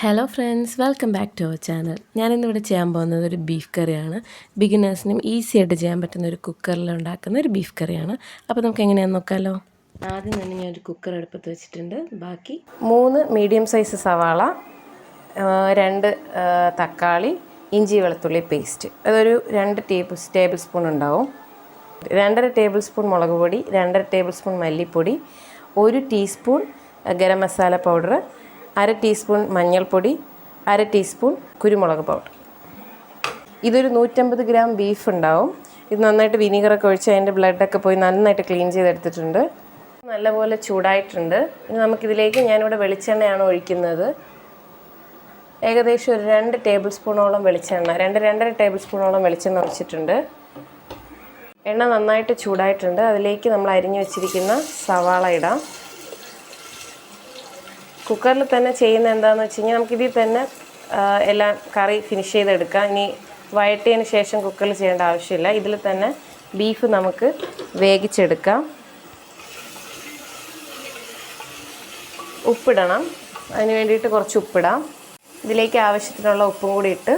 Hello friends, welcome back to our channel. ഞാനിന്നിവിടെ ചെയ്യാൻ പോകുന്നത് ഒരു ബീഫ് കറിയാണ്. ബിഗിനേഴ്സിനും ഈസി ആയിട്ട് ചെയ്യാൻ പറ്റുന്ന ഒരു കുക്കറിൽ ഉണ്ടാക്കുന്ന ഒരു ബീഫ് കറിയാണ്. അപ്പോൾ നമുക്ക് എങ്ങനെയാണെന്ന് നോക്കാമല്ലോ. ആദ്യം തന്നെ ഞാനൊരു കുക്കർ അടുപ്പത്ത് വെച്ചിട്ടുണ്ട്. ബാക്കി 3 മീഡിയം സൈസ് സവാള, 2 തക്കാളി, ഇഞ്ചി വെളുത്തുള്ളി പേസ്റ്റ്, അതൊരു 2 ടേബിൾ സ്പൂൺ ഉണ്ടാവും. 2.5 ടേബിൾ സ്പൂൺ മുളക് പൊടി, 2.5 ടേബിൾ സ്പൂൺ മല്ലിപ്പൊടി, 1 teaspoon garam masala powder, 1/2 teaspoon മഞ്ഞൾപ്പൊടി, 1/2 ടീസ്പൂൺ കുരുമുളക് പൗഡർ. ഇതൊരു 150 ഗ്രാം ബീഫ് ഉണ്ടാവും. ഇത് നന്നായിട്ട് വിനീഗറൊക്കെ ഒഴിച്ച് അതിൻ്റെ ബ്ലഡൊക്കെ പോയി നന്നായിട്ട് ക്ലീൻ ചെയ്തെടുത്തിട്ടുണ്ട്. നല്ലപോലെ ചൂടായിട്ടുണ്ട്. ഇനി നമുക്കിതിലേക്ക് ഞാനിവിടെ വെളിച്ചെണ്ണയാണ് ഒഴിക്കുന്നത്. ഏകദേശം ഒരു 2 ടേബിൾ സ്പൂണോളം വെളിച്ചെണ്ണ, 2-2.5 ടേബിൾ സ്പൂണോളം വെളിച്ചെണ്ണ ഒഴിച്ചിട്ടുണ്ട്. എണ്ണ നന്നായിട്ട് ചൂടായിട്ടുണ്ട്. അതിലേക്ക് നമ്മൾ അരിഞ്ഞു വെച്ചിരിക്കുന്ന സവാള ഇടാം. കുക്കറിൽ തന്നെ ചെയ്യുന്ന എന്താണെന്ന് വെച്ച് കഴിഞ്ഞാൽ നമുക്കിതിൽ തന്നെ എല്ലാം കറി ഫിനിഷ് ചെയ്തെടുക്കാം. ഇനി വഴറ്റിയതിന് ശേഷം കുക്കറിൽ ചെയ്യേണ്ട ആവശ്യമില്ല. ഇതിൽ തന്നെ ബീഫ് നമുക്ക് വേവിച്ചെടുക്കാം. ഉപ്പിടണം. അതിന് വേണ്ടിയിട്ട് കുറച്ച് ഉപ്പിടാം. ഇതിലേക്ക് ആവശ്യത്തിനുള്ള ഉപ്പും കൂടി ഇട്ട്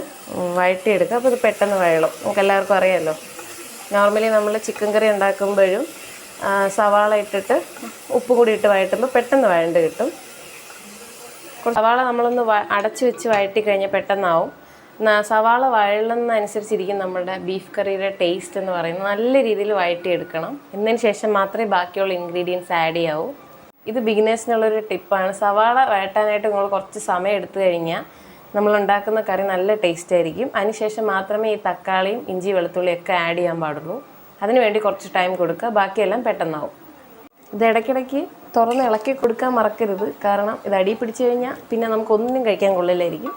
വഴറ്റിയെടുക്കാം. അപ്പോൾ ഇത് പെട്ടെന്ന് വഴളും. നമുക്ക് എല്ലാവർക്കും അറിയാമല്ലോ, നോർമലി നമ്മൾ ചിക്കൻ കറി ഉണ്ടാക്കുമ്പോഴും സവാള ഇട്ടിട്ട് ഉപ്പും കൂടി ഇട്ട് വഴറ്റുമ്പോൾ പെട്ടെന്ന് വഴണ്ട് കിട്ടും. സവാള നമ്മളൊന്ന് അടച്ച് വെച്ച് വഴറ്റി കഴിഞ്ഞാൽ പെട്ടെന്നാവും. സവാള വഴളുന്നതനുസരിച്ചിരിക്കും നമ്മുടെ ബീഫ് കറിയുടെ ടേസ്റ്റ് എന്ന് പറയുന്നത്. നല്ല രീതിയിൽ വഴറ്റിയെടുക്കണം. എന്നതിന് ശേഷം മാത്രമേ ബാക്കിയുള്ള ഇൻഗ്രീഡിയൻസ് ആഡ് ചെയ്യാവൂ. ഇത് ബിഗിനേഴ്സിനുള്ളൊരു ടിപ്പാണ്. സവാള വഴറ്റാനായിട്ട് നിങ്ങൾ കുറച്ച് സമയം എടുത്തു കഴിഞ്ഞാൽ നമ്മളുണ്ടാക്കുന്ന കറി നല്ല ടേസ്റ്റ് ആയിരിക്കും. അതിനുശേഷം മാത്രമേ ഈ തക്കാളിയും ഇഞ്ചി വെളുത്തുള്ളിയൊക്കെ ആഡ് ചെയ്യാൻ പാടുള്ളൂ. അതിന് വേണ്ടി കുറച്ച് ടൈം കൊടുക്കുക. ബാക്കിയെല്ലാം പെട്ടെന്നാവും. ഇത് ഇടയ്ക്കിടയ്ക്ക് തുറന്ന് ഇളക്കി കൊടുക്കാൻ മറക്കരുത്. കാരണം ഇത് അടി പിടിച്ചു കഴിഞ്ഞാൽ പിന്നെ നമുക്കൊന്നും കഴിക്കാൻ കൊള്ളില്ലായിരിക്കും.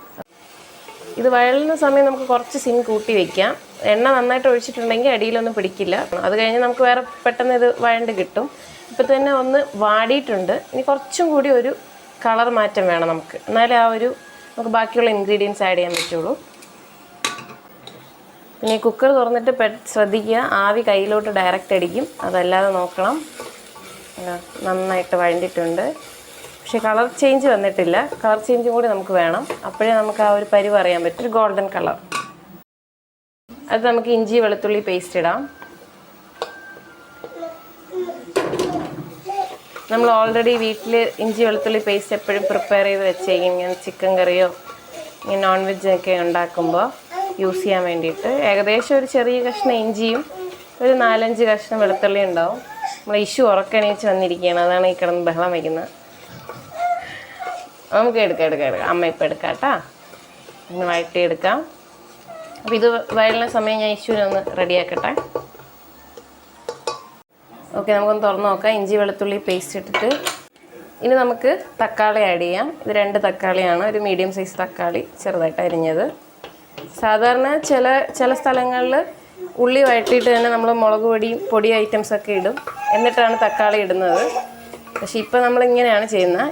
ഇത് വഴലുന്ന സമയം നമുക്ക് കുറച്ച് സിം കൂട്ടി വയ്ക്കാം. എണ്ണ നന്നായിട്ട് ഒഴിച്ചിട്ടുണ്ടെങ്കിൽ അടിയിലൊന്നും പിടിക്കില്ല. അത് കഴിഞ്ഞ് നമുക്ക് വേറെ പെട്ടെന്ന് ഇത് വഴണ്ട് കിട്ടും. ഇപ്പോൾ തന്നെ ഒന്ന് വാടിയിട്ടുണ്ട്. ഇനി കുറച്ചും കൂടി ഒരു കളർ മാറ്റം വേണം നമുക്ക്. എന്നാലേ നമുക്ക് ബാക്കിയുള്ള ഇൻഗ്രീഡിയൻസ് ആഡ് ചെയ്യാൻ പറ്റുള്ളൂ. പിന്നെ കുക്കർ തുറന്നിട്ട് ശ്രദ്ധിക്കുക, ആവി കയ്യിലോട്ട് ഡയറക്റ്റ് അടിക്കും. അതല്ലാതെ നോക്കണം. നന്നായിട്ട് വഴണ്ടിട്ടുണ്ട്. പക്ഷേ കളർ ചേഞ്ച് വന്നിട്ടില്ല. കളർ ചേഞ്ചും കൂടി നമുക്ക് വേണം. അപ്പോഴേ നമുക്ക് ആ ഒരു പരിവ് അറിയാൻ പറ്റും, ഒരു ഗോൾഡൻ കളർ. അത് നമുക്ക് ഇഞ്ചി വെളുത്തുള്ളി പേസ്റ്റ് ഇടാം. നമ്മൾ ഓൾറെഡി വീട്ടിൽ ഇഞ്ചി വെളുത്തുള്ളി പേസ്റ്റ് എപ്പോഴും പ്രിപ്പയർ ചെയ്ത് വെച്ചേക്കും. ഇങ്ങനെ ചിക്കൻ കറിയോ ഇങ്ങനെ നോൺ വെജൊക്കെ ഉണ്ടാക്കുമ്പോൾ യൂസ് ചെയ്യാൻ വേണ്ടിയിട്ട്. ഏകദേശം ഒരു ചെറിയ കഷ്ണം ഇഞ്ചിയും ഒരു 4-5 കഷ്ണം വെളുത്തുള്ളി ഉണ്ടാവും. നമ്മൾ ഇഷ്യൂ ഉറക്കണീച്ച് വന്നിരിക്കുകയാണ്. അതാണ് ഈ കിടന്ന് ബഹളം വയ്ക്കുന്നത്. നമുക്ക് എടുക്കാം. അമ്മ ഇപ്പം എടുക്കാം കേട്ടോ. ഒന്ന് വഴറ്റിയെടുക്കാം. അപ്പോൾ ഇത് വഴലുന്ന സമയം ഞാൻ ഇഷ്യൂവിനെ ഒന്ന് റെഡിയാക്കട്ടെ. ഓക്കെ, നമുക്കൊന്ന് തുറന്ന് നോക്കാം. ഇഞ്ചി വെളുത്തുള്ളി പേസ്റ്റ് ഇട്ടിട്ട് ഇനി നമുക്ക് തക്കാളി ആഡ് ചെയ്യാം. ഇത് 2 തക്കാളിയാണ്. ഒരു മീഡിയം സൈസ് തക്കാളി ചെറുതായിട്ട് അരിഞ്ഞത്. സാധാരണ ചില സ്ഥലങ്ങളിൽ ഉള്ളി വഴറ്റിയിട്ട് തന്നെ നമ്മൾ മുളക് പൊടി ഐറ്റംസൊക്കെ ഇടും, എന്നിട്ടാണ് തക്കാളി ഇടുന്നത്. പക്ഷേ ഇപ്പോൾ നമ്മളിങ്ങനെയാണ് ചെയ്യുന്നത്.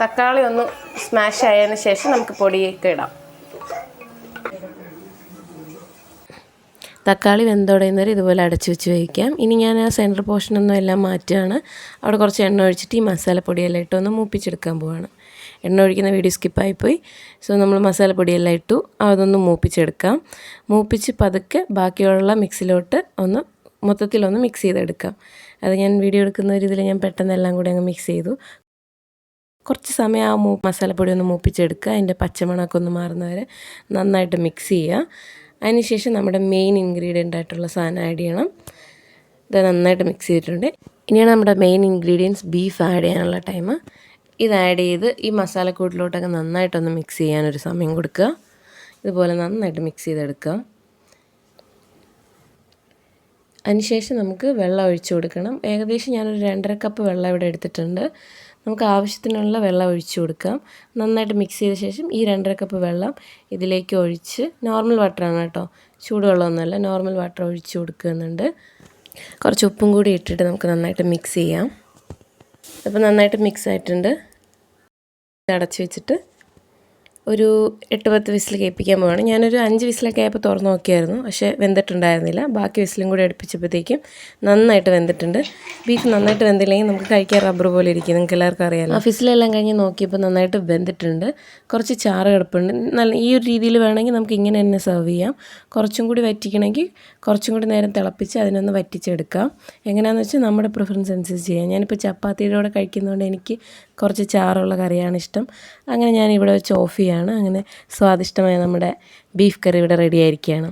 തക്കാളി ഒന്ന് സ്മാഷ് ആയതിന് ശേഷം നമുക്ക് പൊടിയൊക്കെ ഇടാം. തക്കാളി വെന്തുടയുന്നവരെ ഇതുപോലെ അടച്ചു വെച്ച് വയ്ക്കാം. ഇനി ഞാൻ ആ സെൻറ്റർ പോർഷനൊന്നും എല്ലാം മാറ്റുകയാണ്. അവിടെ കുറച്ച് എണ്ണ ഒഴിച്ചിട്ട് ഈ മസാലപ്പൊടിയെല്ലാം ഇട്ടൊന്ന് മൂപ്പിച്ചെടുക്കാൻ പോവാണ്. എണ്ണ ഒഴിക്കുന്ന വീഡിയോ സ്കിപ്പായിപ്പോയി. സോ നമ്മൾ മസാലപ്പൊടിയെല്ലാം ഇട്ടു. അതൊന്ന് മൂപ്പിച്ചെടുക്കാം. മൂപ്പിച്ച് പതുക്കെ ബാക്കിയുള്ള മിക്സിലോട്ട് മൊത്തത്തിലൊന്ന് മിക്സ് ചെയ്തെടുക്കാം. അത് ഞാൻ വീഡിയോ എടുക്കുന്ന ഒരു ഇതിൽ ഞാൻ പെട്ടെന്ന് എല്ലാം കൂടി അങ്ങ് മിക്സ് ചെയ്തു. കുറച്ച് സമയം ആ മസാലപ്പൊടി ഒന്ന് മൂപ്പിച്ചെടുക്കുക. അതിൻ്റെ പച്ചമണമൊക്കെ ഒന്ന് മാറുന്നവരെ നന്നായിട്ട് മിക്സ് ചെയ്യുക. അതിനുശേഷം നമ്മുടെ മെയിൻ ഇൻഗ്രീഡിയൻ്റ് ആയിട്ടുള്ള സാധനം ആഡ് ചെയ്യണം. ഇത് നന്നായിട്ട് മിക്സ് ചെയ്തിട്ടുണ്ട്. ഇനിയാണ് നമ്മുടെ മെയിൻ ഇൻഗ്രീഡിയൻസ് ബീഫ് ആഡ് ചെയ്യാനുള്ള ടൈം. ഇത് ആഡ് ചെയ്ത് ഈ മസാലക്കൂട്ടിലോട്ടൊക്കെ നന്നായിട്ടൊന്ന് മിക്സ് ചെയ്യാനൊരു സമയം കൊടുക്കുക. ഇതുപോലെ നന്നായിട്ട് മിക്സ് ചെയ്തെടുക്കുക. അതിനുശേഷം നമുക്ക് വെള്ളം ഒഴിച്ചു കൊടുക്കണം. ഏകദേശം ഞാനൊരു 2.5 കപ്പ് വെള്ളം ഇവിടെ എടുത്തിട്ടുണ്ട്. നമുക്ക് ആവശ്യത്തിനുള്ള വെള്ളം ഒഴിച്ചു കൊടുക്കാം. നന്നായിട്ട് മിക്സ് ചെയ്ത ശേഷം ഈ 2.5 കപ്പ് വെള്ളം ഇതിലേക്ക് ഒഴിച്ച്, നോർമൽ വാട്ടറാണ് കേട്ടോ, ചൂടുവെള്ളമൊന്നുമല്ല, നോർമൽ വാട്ടർ ഒഴിച്ചു കൊടുക്കുന്നുണ്ട്. കുറച്ച് ഉപ്പും കൂടി ഇട്ടിട്ട് നമുക്ക് നന്നായിട്ട് മിക്സ് ചെയ്യാം. അപ്പോൾ നന്നായിട്ട് മിക്സ് ആയിട്ടുണ്ട്. അടച്ച് വെച്ചിട്ട് ഒരു 8-10 വിസിൽ കേൾപ്പിക്കാൻ പോവാണ്. ഞാനൊരു 5 വിസിലൊക്കെ ആയപ്പോൾ തുറന്ന് നോക്കിയായിരുന്നു, പക്ഷേ വെന്തിട്ടുണ്ടായിരുന്നില്ല. ബാക്കി വിസിലും കൂടി അടുപ്പിച്ചപ്പോഴത്തേക്കും നന്നായിട്ട് വെന്തിട്ടുണ്ട്. ബീഫ് നന്നായിട്ട് വെന്തില്ലെങ്കിൽ നമുക്ക് കഴിക്കാൻ റബ്ബർ പോലെ ഇരിക്കും, നിങ്ങൾക്ക് എല്ലാവർക്കും അറിയാമല്ലോ. വിസിലെല്ലാം കഴിഞ്ഞ് നോക്കിയപ്പോൾ നന്നായിട്ട് വെന്തിട്ടുണ്ട്. കുറച്ച് ചാറ് കിടപ്പുണ്ട്. ഈ ഒരു രീതിയിൽ വേണമെങ്കിൽ നമുക്ക് ഇങ്ങനെ തന്നെ സെർവ് ചെയ്യാം. കുറച്ചും കൂടി വറ്റിക്കണമെങ്കിൽ കുറച്ചും കൂടി നേരം തിളപ്പിച്ച് അതിനൊന്ന് വറ്റിച്ചെടുക്കാം. എങ്ങനെയാണെന്ന് വെച്ചാൽ നമ്മുടെ പ്രിഫറൻസ് അനുസരിച്ച് ചെയ്യാം. ഞാനിപ്പോൾ ചപ്പാത്തിയുടെ കൂടെ കഴിക്കുന്നതുകൊണ്ട് എനിക്ക് കുറച്ച് ചാറുള്ള കറിയാണ് ഇഷ്ടം. അങ്ങനെ ഞാൻ ഇവിടെ വെച്ച് ഓഫ് ചെയ്യാണ്. അങ്ങനെ സ്വാദിഷ്ടമായ നമ്മുടെ ബീഫ് കറി ഇവിടെ റെഡി ആയിരിക്കുകയാണ്.